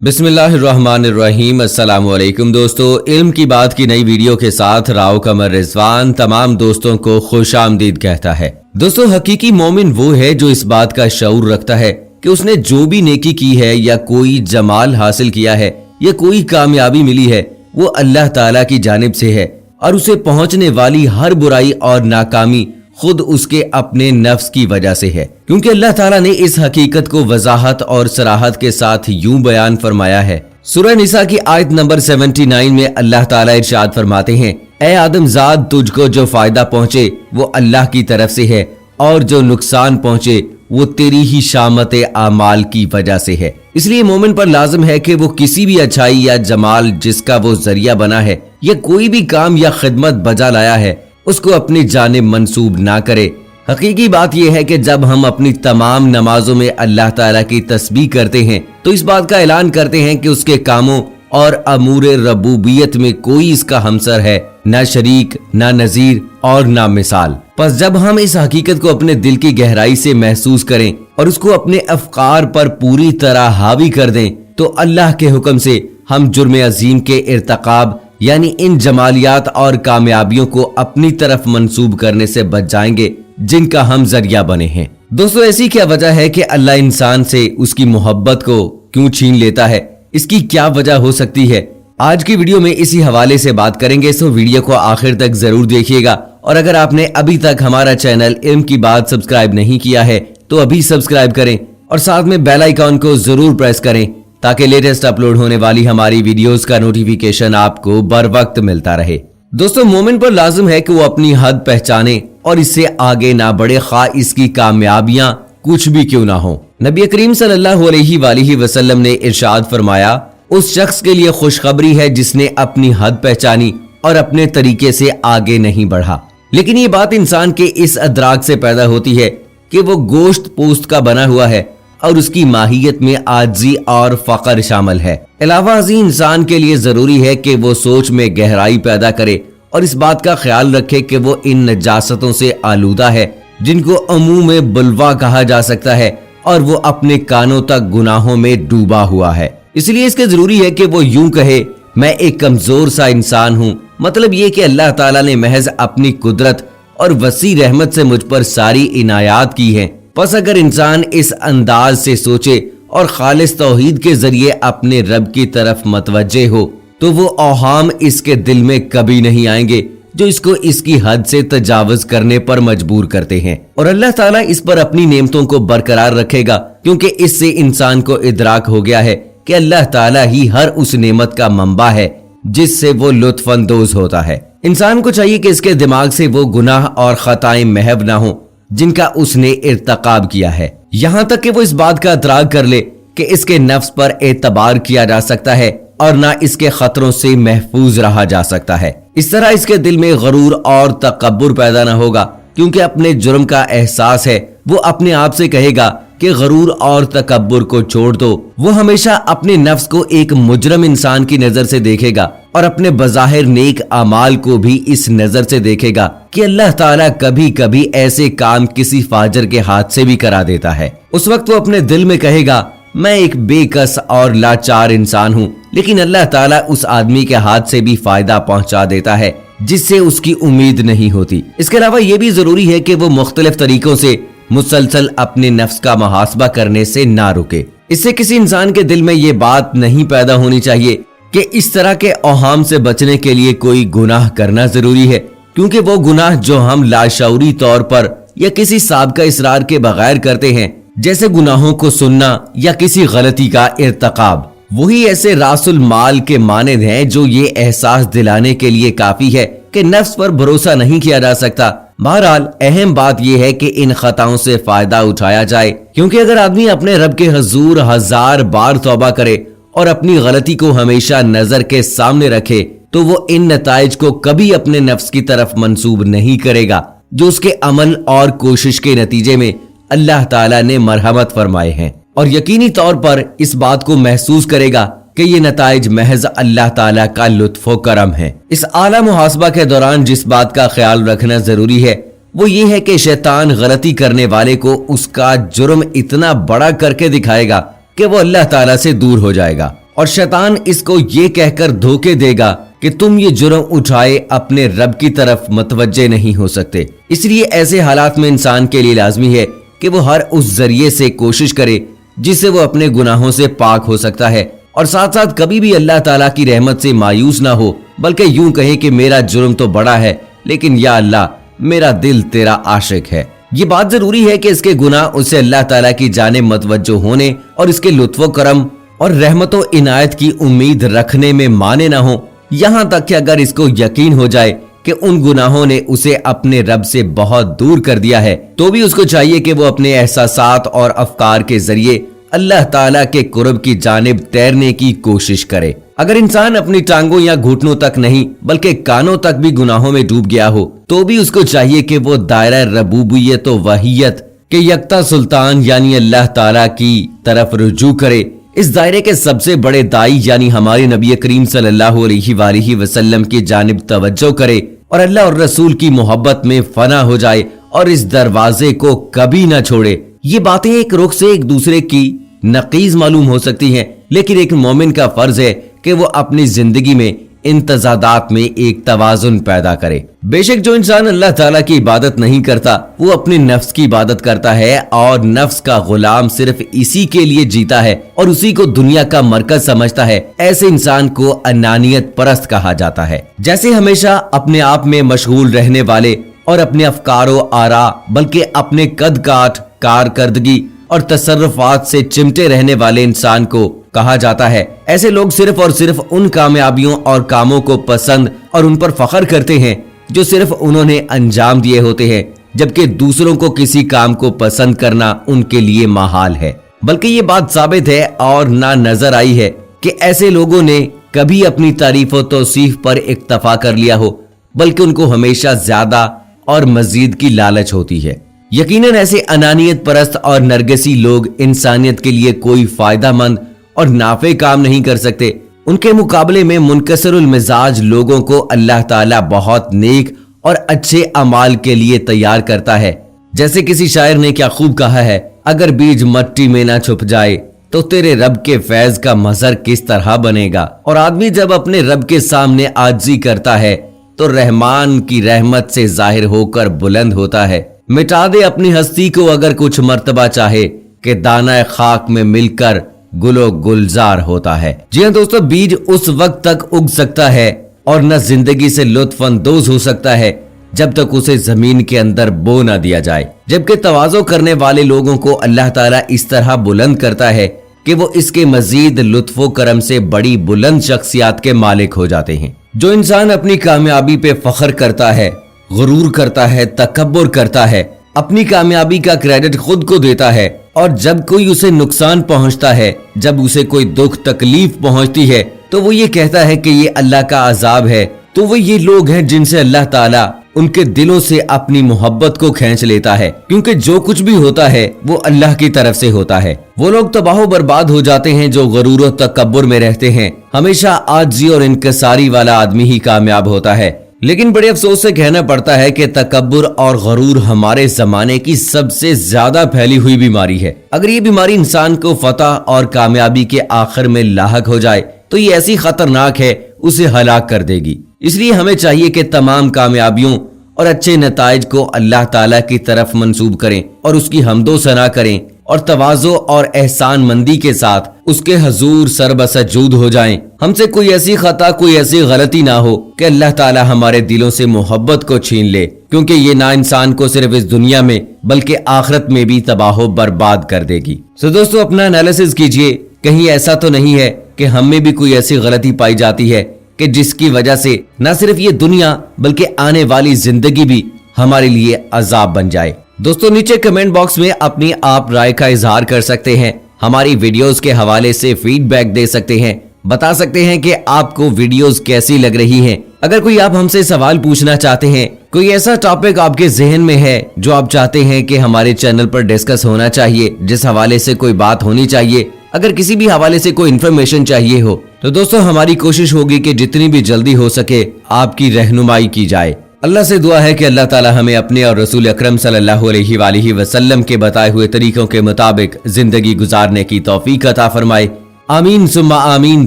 बिस्मिल्लाहिर्रहमानिर्रहीम। अस्सलाम वालेकुम दोस्तों, इल्म की बात की नई वीडियो के साथ राव कमर रिजवान तमाम दोस्तों को खुश आमदीद कहता है। दोस्तों, हकीकी मोमिन वो है जो इस बात का शऊर रखता है कि उसने जो भी नेकी की है या कोई जमाल हासिल किया है या कोई कामयाबी मिली है वो अल्लाह ताला की जानिब से है और उसे पहुंचने वाली हर बुराई और नाकामी खुद उसके अपने नफ्स की वजह से है, क्योंकि अल्लाह ताला ने इस हकीकत को वजाहत और सराहत के साथ यूं बयान फरमाया है। सूरह निसा की आयत नंबर 79 में अल्लाह ताला इरशाद फरमाते हैं, ए आदमजाद, तुझको जो फायदा पहुंचे वो अल्लाह की तरफ से है और जो नुकसान पहुंचे वो तेरी ही शामत आमाल की वजह से है। इसलिए मोमिन पर लाजिम है कि वो किसी भी अच्छाई या जमाल जिसका वो जरिया बना है या कोई भी काम या खिदमत बजा लाया है उसको अपनी जानिब मंसूब ना करे। हकीकी बात यह है कि जब हम अपनी तमाम नमाजों में अल्लाह ताला की तस्बीह करते हैं तो इस बात का ऐलान करते हैं कि उसके कामों और अमूरे रबूबियत में कोई इसका हमसर है, ना शरीक, ना नजीर और ना मिसाल। बस जब हम इस हकीकत को अपने दिल की गहराई से महसूस करें और उसको अपने अफकार पर पूरी तरह हावी कर दें तो अल्लाह के हुक्म से हम जुर्म अजीम के इर्तकाब यानी इन जमालियात और कामयाबियों को अपनी तरफ मंसूब करने से बच जाएंगे जिनका हम जरिया बने हैं। दोस्तों, ऐसी क्या वजह है कि अल्लाह इंसान से उसकी मोहब्बत को क्यों छीन लेता है? इसकी क्या वजह हो सकती है? आज की वीडियो में इसी हवाले से बात करेंगे, सो वीडियो को आखिर तक जरूर देखिएगा। और अगर आपने अभी तक हमारा चैनल इल्म की बात सब्सक्राइब नहीं किया है तो अभी सब्सक्राइब करें और साथ में बेल आइकॉन को जरूर प्रेस करें ताकि लेटेस्ट अपलोड होने वाली हमारी वीडियोस का नोटिफिकेशन आपको बर वक्त मिलता रहे। दोस्तों, मोमिन पर लाजिम है कि वो अपनी हद पहचाने और इससे आगे ना बढ़े, खा इसकी कामयाबियां कुछ भी क्यों ना हो। नबी करीम सल्लल्लाहु अलैहि वसल्लम ने इरशाद फरमाया, उस शख्स के लिए खुशखबरी है जिसने अपनी हद पहचानी और अपने तरीके से आगे नहीं बढ़ा। लेकिन ये बात इंसान के इस अदराक से पैदा होती है कि वो गोश्त पोस्त का बना हुआ है और उसकी माहियत में आजी और फकर शामिल है। अलावा अजी इंसान के लिए जरूरी है कि वो सोच में गहराई पैदा करे और इस बात का ख्याल रखे कि वो इन नजासतों से आलूदा है जिनको अमूम में बुलवा कहा जा सकता है और वो अपने कानों तक गुनाहों में डूबा हुआ है। इसलिए इसके जरूरी है कि वो यूं कहे, मैं एक कमजोर सा इंसान हूँ। मतलब ये कि अल्लाह ताला ने महज अपनी कुदरत और वसी रहमत से मुझ पर सारी इनायात की है। बस अगर इंसान इस अंदाज से सोचे और खालिस तौहीद के जरिए अपने रब की तरफ मतवज्जे हो तो वो औहाम इसके दिल में कभी नहीं आएंगे जो इसको इसकी हद से तजावुज करने पर मजबूर करते हैं। और अल्लाह ताला इस पर अपनी नेमतों को बरकरार रखेगा, क्योंकि इससे इंसान को इदराक हो गया है कि अल्लाह ताला ही हर उस नेमत का मंबा है जिससे वो लुत्फअंदोज होता है। इंसान को चाहिए कि इसके दिमाग से वो गुनाह और खताएं महव ना हो जिनका उसने इर्तकाब किया है, यहाँ तक कि वो इस बात का इतराक कर ले कि इसके नफ्स पर एतबार किया जा सकता है और ना इसके खतरों से महफूज रहा जा सकता है। इस तरह इसके दिल में गरूर और तकब्बुर पैदा ना होगा, क्योंकि अपने जुर्म का एहसास है। वो अपने आप से कहेगा कि गरूर और तकब्बुर को छोड़ दो। वो हमेशा अपने नफ्स को एक मुजरम इंसान की नजर से देखेगा और अपने बज़ाहिर नेक अमाल को भी इस नजर से देखेगा कि अल्लाह ताला कभी कभी ऐसे काम किसी फाजर के हाथ से भी करा देता है। उस वक्त वो अपने दिल में कहेगा, मैं एक बेकस और लाचार इंसान हूँ, लेकिन अल्लाह ताला उस आदमी के हाथ से भी फायदा पहुँचा देता है जिससे उसकी उम्मीद नहीं होती। इसके अलावा ये भी जरूरी है कि वो मुख्तलिफ तरीकों से मुसलसल अपने नफ्स का मुहासबा करने से ना रुके। इससे किसी इंसान के दिल में ये बात नहीं पैदा होनी चाहिए कि इस तरह के औहाम से बचने के लिए कोई गुनाह करना जरूरी है, क्योंकि वो गुनाह जो हम लाशऊरी तौर पर या किसी साबिका इसरार के बगैर करते हैं, जैसे गुनाहों को सुनना या किसी गलती का इर्तकाब, वही ऐसे रासुल माल के मानिद हैं जो ये एहसास दिलाने के लिए काफी है कि नफ्स पर भरोसा नहीं किया जा सकता। बहरहाल अहम बात यह है कि इन खताओं से फायदा उठाया जाए, क्योंकि अगर आदमी अपने रब के हुजूर 1000 बार तौबा करे और अपनी गलती को हमेशा नजर के सामने रखे तो वो इन नताइज को कभी अपने नफ्स की तरफ मंसूब नहीं करेगा जो उसके अमल और कोशिश के नतीजे में अल्लाह ताला ने मरहमत फरमाए हैं, और यकीनी तौर पर इस बात को महसूस करेगा कि ये नताइज महज अल्लाह ताला का लुत्फ़ो करम है। इस आला मुहासबा के दौरान जिस बात का ख्याल रखना जरूरी है वो ये है कि शैतान गलती करने वाले को उसका जुर्म इतना बड़ा करके दिखाएगा कि वो अल्लाह ताला से दूर हो जाएगा। और शैतान इसको ये कहकर धोखे देगा कि तुम ये जुर्म उठाए अपने रब की तरफ मुतवज्जे नहीं हो सकते। इसलिए ऐसे हालात में इंसान के लिए लाजमी है कि वो हर उस जरिए से कोशिश करे जिससे वो अपने गुनाहों से पाक हो सकता है, और साथ साथ कभी भी अल्लाह ताला की रहमत से मायूस ना हो, बल्कि यूं कहे कि मेरा जुर्म तो बड़ा है लेकिन या अल्लाह मेरा दिल तेरा आशिक है। ये बात जरूरी है कि इसके गुनाह उसे अल्लाह ताला की जानिब मुतवज्जो होने और इसके लुत्फ़ो करम और रहमतो इनायत की उम्मीद रखने में माने ना हो। यहाँ तक कि अगर इसको यकीन हो जाए कि उन गुनाहों ने उसे अपने रब से बहुत दूर कर दिया है, तो भी उसको चाहिए कि वो अपने एहसासात और अफकार के जरिए अल्लाह ताला के कुर्ब की जानिब तैरने की कोशिश करे। अगर इंसान अपनी टांगों या घुटनों तक नहीं बल्कि कानों तक भी गुनाहों में डूब गया हो, तो भी उसको चाहिए कि वो दायरा रबूबियत व वहियत के यकता सुल्तान यानी अल्लाह ताला की तरफ रुजू करे। इस दायरे के सबसे बड़े दाई यानी हमारे नबी करीम सल्लल्लाहु अलैहि वसल्लम की जानिब तवज्जो करे और अल्लाह और रसूल की मोहब्बत में फना हो जाए और इस दरवाजे को कभी ना छोड़े। ये बातें एक रुख से एक दूसरे की नकीज मालूम हो सकती हैं, लेकिन एक मोमिन का फर्ज है कि वो अपनी जिंदगी में इन तजादात में एक तवाजुन पैदा करे। बेशक जो इंसान अल्लाह ताला की इबादत नहीं करता वो अपने नफ्स की इबादत करता है और नफ्स का गुलाम सिर्फ इसी के लिए जीता है और उसी को दुनिया का मरकज समझता है। ऐसे इंसान को अनानियत परस्त कहा जाता है। जैसे हमेशा अपने आप में मशगूल रहने वाले और अपने अफकारो आरा बल्कि अपने कद काठ कारकर्दगी और तसर्रुफात से चिमटे रहने वाले इंसान को कहा जाता है। ऐसे लोग सिर्फ और सिर्फ उन कामयाबियों और कामों को पसंद और उन पर फख्र करते हैं जो सिर्फ उन्होंने अंजाम दिए होते हैं, जबकि दूसरों को किसी काम को पसंद करना उनके लिए महाल है। बल्कि ये बात साबित है और ना नजर आई है कि ऐसे लोगों ने कभी अपनी तारीफ और तौसीफ पर इक्तफा कर लिया हो, बल्कि उनको हमेशा ज्यादा और मजीद की लालच होती है। यकीनन ऐसे अनानियत परस्त और नरगिसी लोग इंसानियत के लिए कोई फायदा मंद और नाफे काम नहीं कर सकते। उनके मुकाबले में मुनकसरुल मिजाज लोगों को अल्लाह ताला बहुत नेक और अच्छे अमाल के लिए तैयार करता है। जैसे किसी शायर ने क्या खूब कहा है, अगर बीज मट्टी में ना छुप जाए तो तेरे रब के फैज का मजहर किस तरह बनेगा। और आदमी जब अपने रब के सामने आजिज़ी करता है तो रहमान की रहमत से जाहिर होकर बुलंद होता है। मिटा दे अपनी हस्ती को अगर कुछ मर्तबा चाहे कि दाना खाक में मिलकर गुलो गुलजार होता है। जी हाँ दोस्तों, बीज उस वक्त तक उग सकता है और न जिंदगी से लुत्फअंदोज हो सकता है जब तक उसे जमीन के अंदर बो ना दिया जाए। जबकि तवाज़ो करने वाले लोगों को अल्लाह ताला इस तरह बुलंद करता है कि वो इसके मजीद लुत्फो करम से बड़ी बुलंद शख्सियात के मालिक हो जाते हैं। जो इंसान अपनी कामयाबी पे फख्र करता है, गुरूर करता है, तकब्बुर करता है, अपनी कामयाबी का क्रेडिट खुद को देता है और जब कोई उसे नुकसान पहुंचता है, जब उसे कोई दुख तकलीफ पहुंचती है तो वो ये कहता है कि ये अल्लाह का अजाब है, तो वो ये लोग हैं जिनसे अल्लाह ताला उनके दिलों से अपनी मोहब्बत को खींच लेता है, क्योंकि जो कुछ भी होता है वो अल्लाह की तरफ से होता है। वो लोग तबाह बर्बाद हो जाते हैं जो गरूर और तकब्बुर में रहते हैं। हमेशा आजिज़ी और इनकसारी वाला आदमी ही कामयाब होता है। लेकिन बड़े अफसोस से कहना पड़ता है कि तकब्बुर और गरूर हमारे जमाने की सबसे ज्यादा फैली हुई बीमारी है। अगर ये बीमारी इंसान को फतह और कामयाबी के आखिर में लाहक हो जाए तो ये ऐसी खतरनाक है, उसे हलाक कर देगी। इसलिए हमें चाहिए कि तमाम कामयाबियों और अच्छे नताइज को अल्लाह ताला की तरफ मंसूब करें और उसकी हम्दो सना करें और तवाज़ो और एहसान मंदी के साथ उसके हजूर सरबसजूद हो जाएं। हमसे कोई ऐसी खता, कोई ऐसी गलती ना हो कि अल्लाह ताला हमारे दिलों से मोहब्बत को छीन ले, क्योंकि ये ना इंसान को सिर्फ इस दुनिया में बल्कि आखिरत में भी तबाह बर्बाद कर देगी। तो दोस्तों, अपना एनालिसिस कीजिए, कहीं ऐसा तो नहीं है कि हम में भी कोई ऐसी गलती पाई जाती है कि जिसकी वजह से न सिर्फ ये दुनिया बल्कि आने वाली जिंदगी भी हमारे लिए अजाब बन जाए। दोस्तों, नीचे कमेंट बॉक्स में अपनी आप राय का इजहार कर सकते हैं, हमारी वीडियोस के हवाले से फीडबैक दे सकते हैं, बता सकते हैं कि आपको वीडियोस कैसी लग रही हैं। अगर कोई आप हमसे सवाल पूछना चाहते हैं, कोई ऐसा टॉपिक आपके जहन में है जो आप चाहते हैं कि हमारे चैनल पर डिस्कस होना चाहिए, जिस हवाले से कोई बात होनी चाहिए, अगर किसी भी हवाले से कोई इन्फॉर्मेशन चाहिए हो, तो दोस्तों हमारी कोशिश होगी कि जितनी भी जल्दी हो सके आपकी रहनुमाई की जाए। अल्लाह से दुआ है कि अल्लाह ताला हमें अपने और रसूल अकरम सल्लल्लाहु अलैहि वसल्लम के बताए हुए तरीकों के मुताबिक जिंदगी गुजारने की तौफीक अता फरमाए। आमीन सुम्मा आमीन।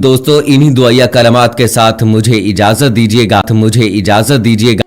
दोस्तों इन्हीं दुआया कलमात के साथ मुझे इजाजत दीजिएगा।